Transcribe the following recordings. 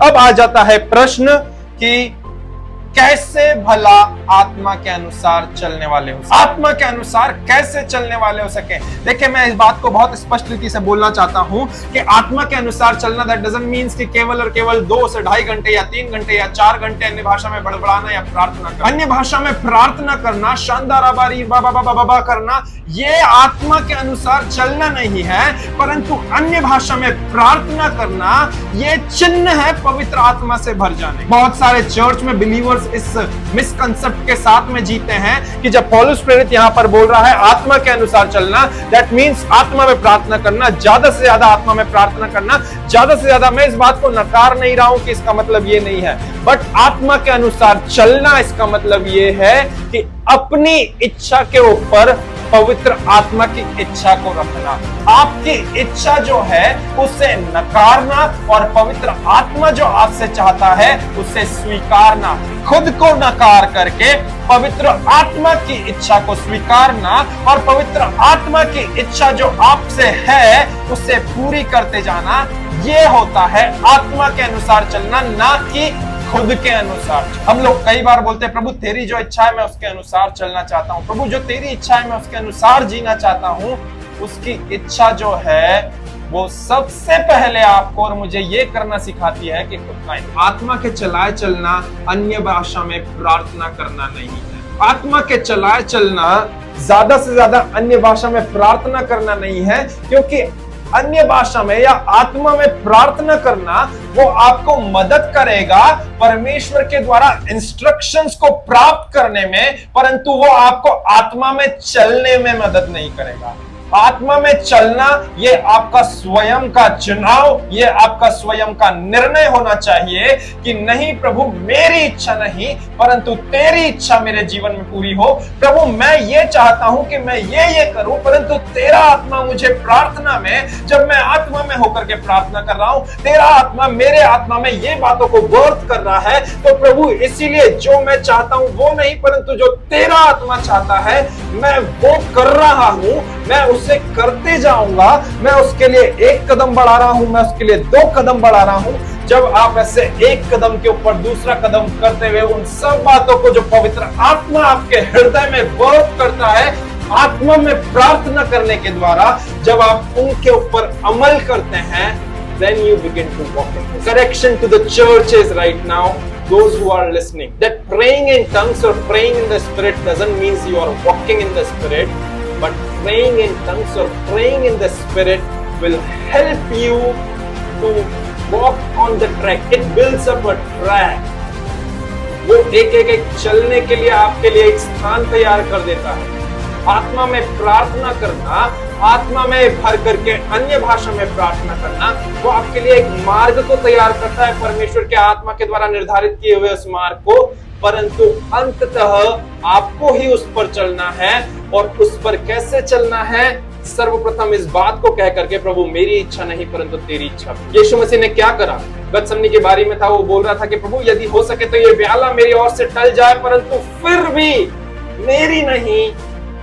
अब आ जाता है प्रश्न कि कैसे भला आत्मा के अनुसार चलने वाले हो, आत्मा के अनुसार कैसे चलने वाले हो सके। देखिए, मैं इस बात को बहुत स्पष्ट रीति से बोलना चाहता हूं कि आत्मा के अनुसार चलना दैट डजंट मीन्स कि केवल और केवल 2 से 2.5 घंटे या 3 घंटे या 4 घंटे अन्य भाषा में बड़बड़ाना या प्रार्थना करना, अन्य भाषा में प्रार्थना करना, शानदार आबारी बाबा बाबा बाबा करना, ये आत्मा के अनुसार चलना नहीं है, परंतु अन्य भाषा में प्रार्थना करना ये चिन्ह है पवित्र आत्मा से भर जाने। बहुत सारे चर्च में बिलीवर्स इस मिसकंसेप्ट के साथ में जीते हैं कि जब पौलुस प्रेरित यहां पर बोल रहा है आत्मा के अनुसार चलना, दैट मींस आत्मा में प्रार्थना करना, ज्यादा से ज्यादा आत्मा में प्रार्थना करना, ज्यादा से ज्यादा। मैं इस बात को नकार नहीं रहा हूं कि इसका मतलब ये नहीं है, बट आत्मा के अनुसार चलना इसका मतलब ये है कि अपनी इच्छा के ऊपर पवित्र आत्मा की इच्छा को रखना, आपकी इच्छा जो है उसे नकारना और पवित्र आत्मा जो आपसे चाहता है उसे स्वीकारना, खुद को नकार करके पवित्र आत्मा की इच्छा को स्वीकारना और पवित्र आत्मा की इच्छा जो आपसे है उसे पूरी करते जाना, ये होता है आत्मा के अनुसार चलना, ना कि खुद के अनुसार। हम लोग कई बार बोलते हैं प्रभु तेरी जो इच्छा है मैं उसके अनुसार चलना चाहता हूं, प्रभु जो तेरी इच्छा है मैं उसके अनुसार जीना चाहता हूं। उसकी इच्छा जो है वो सबसे पहले आपको और मुझे ये करना सिखाती है कि खुद का आत्मा के चलाए चलना अन्य भाषा में प्रार्थना करना नहीं है। आत्मा के चलाए चलना ज्यादा से ज्यादा अन्य भाषा में प्रार्थना करना नहीं है, क्योंकि अन्य भाषा में या आत्मा में प्रार्थना करना वो आपको मदद करेगा परमेश्वर के द्वारा इंस्ट्रक्शंस को प्राप्त करने में, परंतु वो आपको आत्मा में चलने में मदद नहीं करेगा। आत्मा में चलना ये आपका स्वयं का चुनाव, ये आपका स्वयं का निर्णय होना चाहिए कि नहीं प्रभु मेरी इच्छा नहीं परंतु तेरी इच्छा मेरे जीवन में पूरी हो। प्रभु मैं ये चाहता हूं कि मैं ये करूं, परंतु तेरा आत्मा मुझे प्रार्थना में, जब मैं आत्मा में होकर के प्रार्थना कर रहा हूं, तेरा आत्मा मेरे आत्मा में ये बातों को बर्थ कर रहा है, तो प्रभु इसीलिए जो मैं चाहता हूं वो नहीं परंतु जो तेरा आत्मा चाहता है मैं वो कर रहा हूं, मैं उसे करते जाऊंगा। मैं उसके लिए 1 कदम बढ़ा रहा हूं, मैं उसके लिए 2 कदम बढ़ा रहा हूं। जब आप ऐसे 1 कदम के ऊपर दूसरा कदम करते हुए उन सब बातों को जो पवित्र आत्मा आपके हृदय में बर्थ करता है, आत्मा में प्रार्थना करने के द्वारा जब आप उनके ऊपर अमल करते हैं, then you begin to walk in this. Correction to the churches right now, those who are listening, that praying in tongues or praying in the spirit doesn't mean you are walking in the spirit, but praying in tongues or praying in the spirit will help you to walk on the track. It builds up a track. वो एक चलने के लिए आपके लिए एक स्थान तैयार कर देता है। आत्मा में प्रार्थना करना, आत्मा में भर करके अन्य भाषा में प्रार्थना करना, वो आपके लिए एक मार्ग को तैयार करता है परमेश्वर के आत्मा के द्वारा निर्धारित किए हुए उस मार्ग को, परंतु अंततः आपको ही उस पर चलना है। और उस पर कैसे चलना है? सर्वप्रथम इस बात को कह करके प्रभु मेरी इच्छा नहीं परंतु तेरी इच्छा। यीशु मसीह ने क्या करा? गतसमनी के बारी में था, वो बोल रहा था कि प्रभु यदि हो सके तो ये प्याला मेरी ओर से टल जाए, परंतु फिर भी मेरी नहीं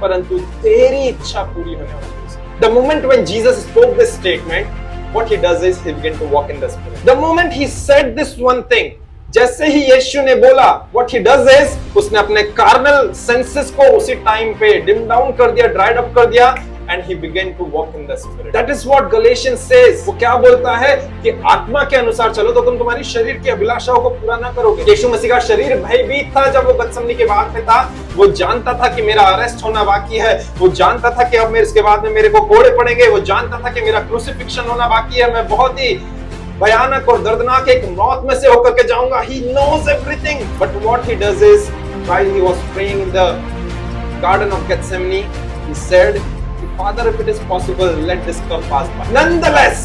परंतु तेरी इच्छा पूरी होने वाली है। The moment when Jesus spoke this statement, what he does is he began to walk in the spirit. The moment he said this one thing, जैसे ही यीशु ने बोला, what he does is उसने अपने कार्नल सेंसेस को उसी time पे dim down कर दिया, ड्राइड अप कर दिया, and he began to walk in the spirit. That is what Galatians says. वो क्या बोलता है कि आत्मा के अनुसार चलो तो तुम तुम्हारी शरीर की अभिलाषाओं को पूरा ना करोगे। यीशु मसीह का शरीर भयभीत था जब वो गतसमनी के बाग में था। वो जानता था कि मेरा अरेस्ट होना बाकी है, वो जानता था कि अब मेरे इसके बाद में मेरे को कोड़े पड़ेंगे, वो जानता था कि मेरा क्रूसिफिक्शन होना बाकी है, मैं बहुत ही भयानक और दर्दनाक एक मौत में से होकर के जाऊंगा। He knows everything, but what he does is, while he was praying in the Garden of Gethsemane, he said, Father, if it is possible, let this cup pass by. Nonetheless,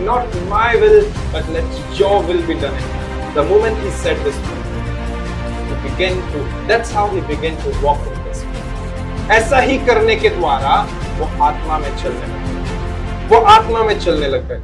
not my will, but let your will be done. The moment he said this, that's how he began to walk in this. ऐसा ही करने के द्वारा वो आत्मा में चलने लग गए।